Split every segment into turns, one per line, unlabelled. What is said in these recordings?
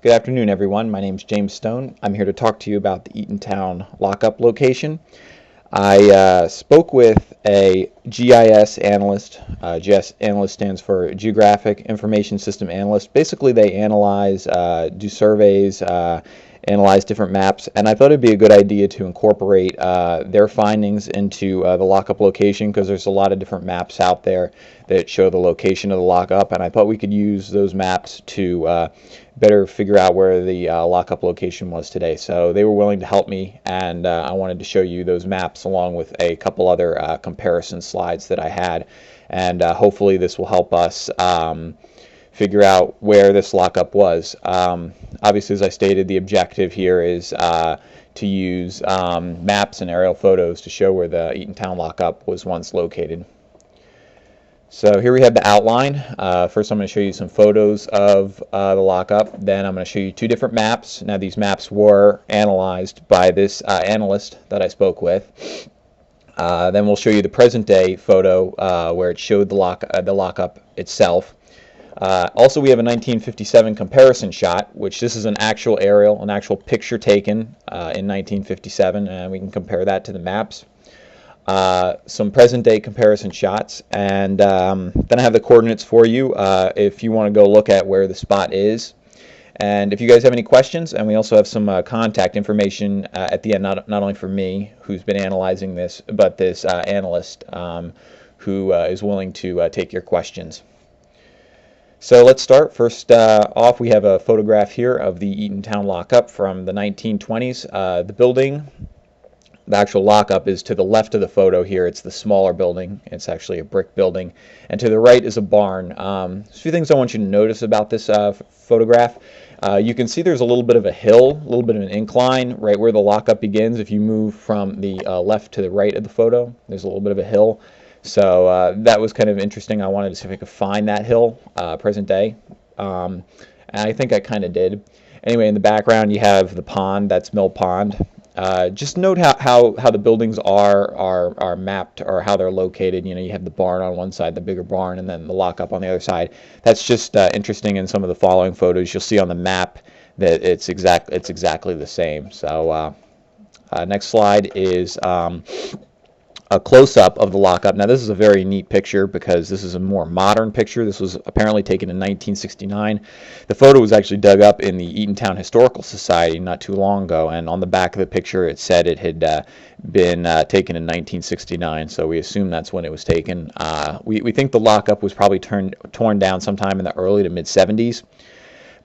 Good afternoon, everyone. My name is James Stone. I'm here to talk to you about the Eatontown lockup location. I spoke with a GIS analyst. GIS analyst stands for Geographic Information System Analyst. Basically, they analyze, do surveys, analyze different maps, and I thought it'd be a good idea to incorporate their findings into the lockup location, because there's a lot of different maps out there that show the location of the lockup, and I thought we could use those maps to better figure out where the lockup location was today. So they were willing to help me, and I wanted to show you those maps along with a couple other comparison slides that I had, and hopefully this will help us figure out where this lockup was. Obviously, as I stated, the objective here is to use maps and aerial photos to show where the Eatontown lockup was once located. So here we have the outline. First I'm going to show you some photos of the lockup. Then I'm going to show you two different maps. Now these maps were analyzed by this analyst that I spoke with. Then we'll show you the present day photo where it showed the lockup itself. Also, we have a 1957 comparison shot, which this is an actual aerial, an actual picture taken in 1957, and we can compare that to the maps. Some present-day comparison shots, and then I have the coordinates for you if you want to go look at where the spot is. And if you guys have any questions, and we also have some contact information at the end, not only for me, who's been analyzing this, but this analyst who is willing to take your questions. So let's start. First off, we have a photograph here of the Eatontown lockup from the 1920s. The building, the actual lockup, is to the left of the photo here. It's the smaller building. It's actually a brick building. And to the right is a barn. There's a few things I want you to notice about this photograph. You can see there's a little bit of a hill, a little bit of an incline right where the lockup begins. If you move from the left to the right of the photo, there's a little bit of a hill. So that was kind of interesting. I wanted to see if I could find that hill, present day, and I think I kind of did. Anyway, in the background you have the pond. That's Mill Pond. Just note how the buildings are mapped, or how they're located. You know, you have the barn on one side, the bigger barn, and then the lockup on the other side. That's just interesting. In some of the following photos, you'll see on the map that it's exactly the same. So next slide is a close-up of the lockup. Now this is a very neat picture because this is a more modern picture. This was apparently taken in 1969. The photo was actually dug up in the Eatontown Historical Society not too long ago, and on the back of the picture it said it had been taken in 1969, so we assume that's when it was taken. We think the lockup was probably torn down sometime in the early to mid-70s.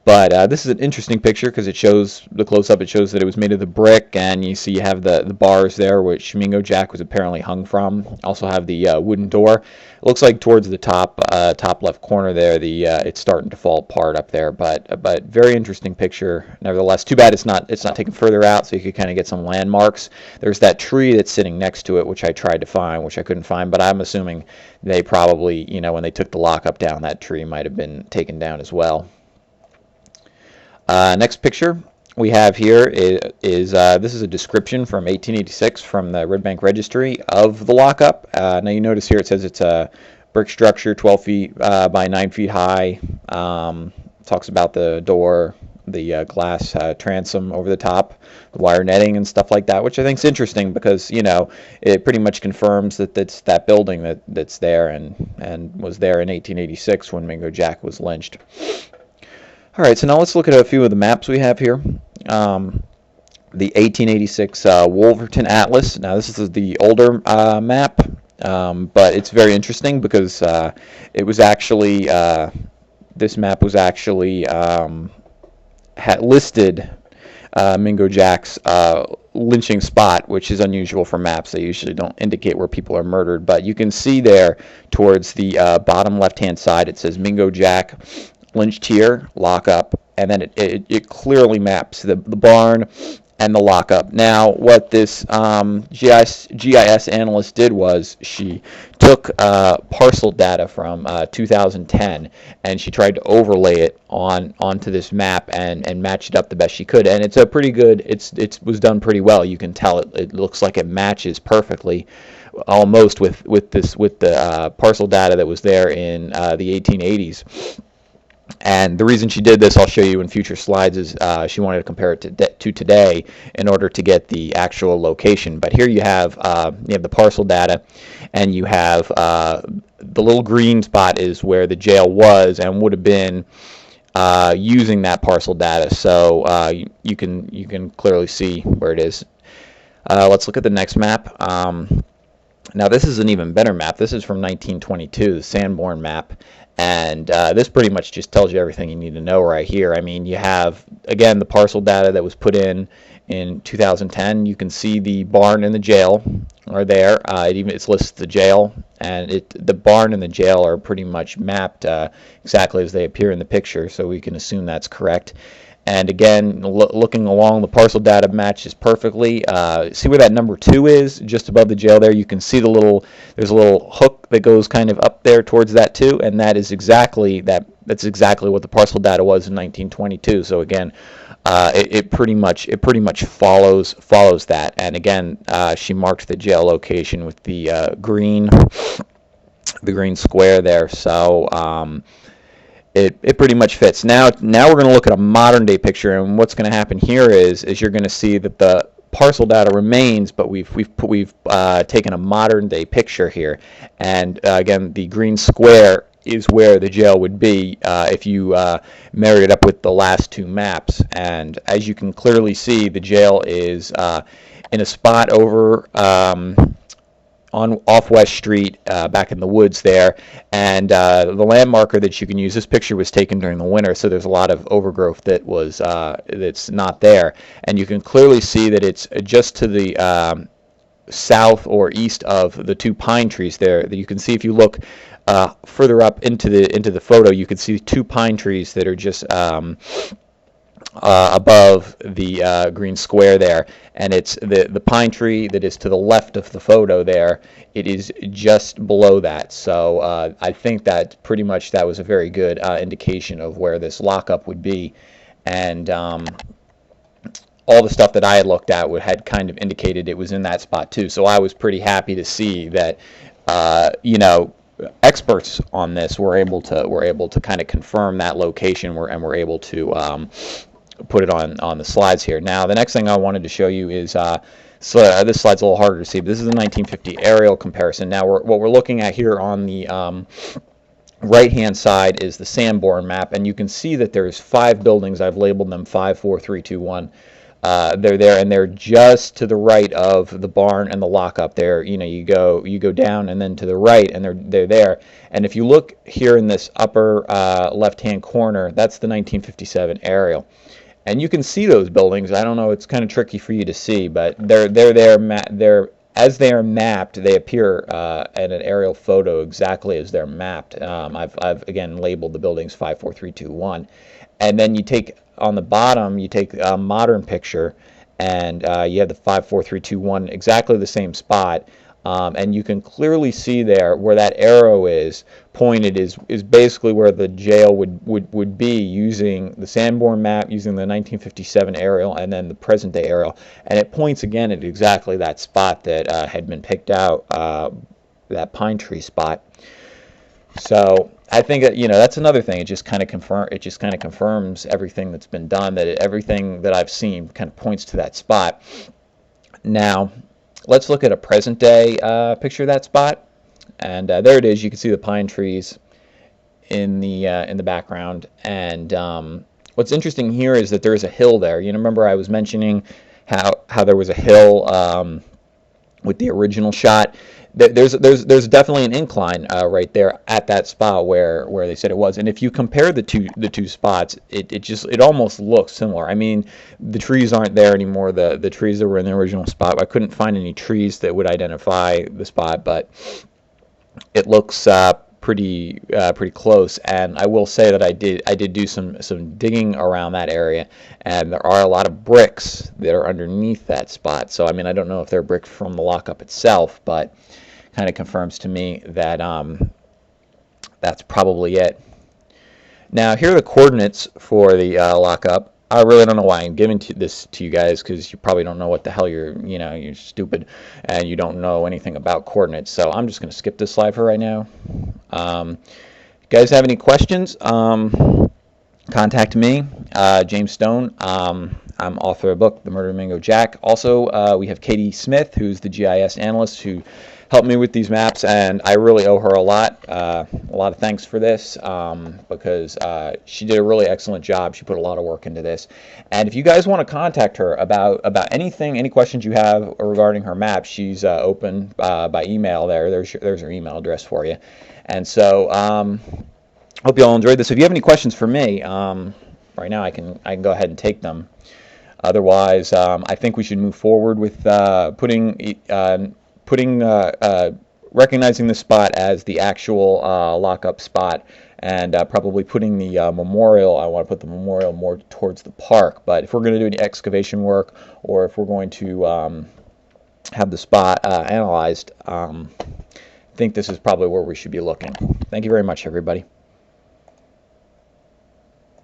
But this is an interesting picture because it shows the close-up. It shows that it was made of the brick, and you see you have the bars there, which Mingo Jack was apparently hung from. Also have the wooden door. It looks like towards the top left corner there, it's starting to fall apart up there. But very interesting picture nevertheless. Too bad it's not taken further out, so you could kind of get some landmarks. There's that tree that's sitting next to it, which I tried to find, which I couldn't find. But I'm assuming they probably, you know, when they took the lockup down, that tree might have been taken down as well. Next picture we have here is this is a description from 1886 from the Red Bank Registry of the lockup. Now you notice here it says it's a brick structure, 12 feet by 9 feet high. Talks about the door, the glass transom over the top, the wire netting and stuff like that, which I think is interesting because, you know, it pretty much confirms that it's that building that's there and was there in 1886 when Mingo Jack was lynched. All right, so now let's look at a few of the maps we have here. The 1886 Wolverton Atlas. Now this is the older map, but it's very interesting because it was actually this map was actually listed Mingo Jack's lynching spot, which is unusual for maps. They usually don't indicate where people are murdered, but you can see there towards the bottom left-hand side it says Mingo Jack lynched here, lockup, and then it clearly maps the barn and the lockup. Now, what this GIS analyst did was she took parcel data from 2010 and she tried to overlay it onto this map and match it up the best she could. And it's a pretty good. It was done pretty well. You can tell it looks like it matches perfectly, almost with the parcel data that was there in the 1880s. And the reason she did this, I'll show you in future slides, is she wanted to compare it to today in order to get the actual location. But here you have the parcel data, and you have the little green spot is where the jail was and would have been using that parcel data. So you can clearly see where it is. Let's look at the next map. Now this is an even better map. This is from 1922, the Sanborn map, and this pretty much just tells you everything you need to know right here. I mean, you have, again, the parcel data that was put in 2010. You can see the barn and the jail are there. It's listed the jail, and the barn and the jail are pretty much mapped exactly as they appear in the picture, so we can assume that's correct. And again, looking along, the parcel data matches perfectly. See where that number 2 is, just above the jail there? You can see there's a little hook that goes kind of up there towards that 2, and that's exactly what the parcel data was in 1922. So again, it pretty much follows that. And again, she marked the jail location with the green square there. So it pretty much fits. Now we're going to look at a modern day picture, and what's going to happen here is you're going to see that the parcel data remains, but we've taken a modern day picture here. And again, the green square is where the jail would be if you married it up with the last 2 maps. And as you can clearly see, the jail is in a spot over off West Street, back in the woods there, and the land marker that you can use. This picture was taken during the winter, so there's a lot of overgrowth that's not there, and you can clearly see that it's just to the south or east of the 2 pine trees there. That you can see if you look further up into the photo, you can see 2 pine trees that are just above the green square there, and it's the pine tree that is to the left of the photo there. It is just below that. So I think that pretty much that was a very good indication of where this lockup would be, and all the stuff that I had looked at had kind of indicated it was in that spot too. So I was pretty happy to see that experts on this were able to kind of confirm that location, and were able to put it on the slides here. Now the next thing I wanted to show you is this slide's a little harder to see, but this is a 1950 aerial comparison. Now what we're looking at here on the right hand side is the Sanborn map, and you can see that there's 5 buildings. I've labeled them 5, 4, 3, 2, 1. They're there, and they're just to the right of the barn and the lockup there. You go down and then to the right, and they're there. And if you look here in this upper left hand corner, that's the 1957 aerial. And you can see those buildings. I don't know, it's kind of tricky for you to see, but they're there. As they are mapped, they appear in an aerial photo exactly as they're mapped. I've again labeled the buildings 5, 4, 3, 2, 1, and then you take on the bottom, you take a modern picture, and you have the 5, 4, 3, 2, 1 exactly the same spot. And you can clearly see there where that arrow is pointed is basically where the jail would be, using the Sanborn map, using the 1957 aerial, and then the present day aerial, and it points again at exactly that spot that had been picked out, that pine tree spot. So I think that that's another thing. It just kind of confirms everything that's been done. That everything that I've seen kind of points to that spot. Now let's look at a present day picture of that spot, and there it is. You can see the pine trees in the background, and what's interesting here is that there is a hill there. Remember I was mentioning how there was a hill with the original shot. There's definitely an incline right there at that spot where they said it was, and if you compare the two spots, it almost looks similar. I mean, the trees aren't there anymore. The trees that were in the original spot, I couldn't find any trees that would identify the spot, but it looks pretty close. And I will say that I did do some digging around that area, and there are a lot of bricks that are underneath that spot. So I mean, I don't know if they're bricks from the lockup itself, but kind of confirms to me that that's probably it. Now here are the coordinates for the lockup. I really don't know why I'm giving this to you guys, because you probably don't know what the hell you're stupid and you don't know anything about coordinates. So I'm just going to skip this slide for right now. You guys have any questions? contact me, James Stone. I'm author of the book, The Murder of Mingo Jack. Also, we have Katie Smith, who's the GIS analyst who helped me with these maps, and I really owe her a lot. A lot of thanks for this because she did a really excellent job. She put a lot of work into this. And if you guys want to contact her about anything, any questions you have regarding her map, she's open by email there. There's her email address for you. And so hope you all enjoyed this. If you have any questions for me, right now I can go ahead and take them. Otherwise, I think we should move forward with recognizing the spot as the actual lockup spot, and probably putting the memorial. I want to put the memorial more towards the park. But if we're going to do any excavation work, or if we're going to have the spot analyzed, I think this is probably where we should be looking. Thank you very much, everybody.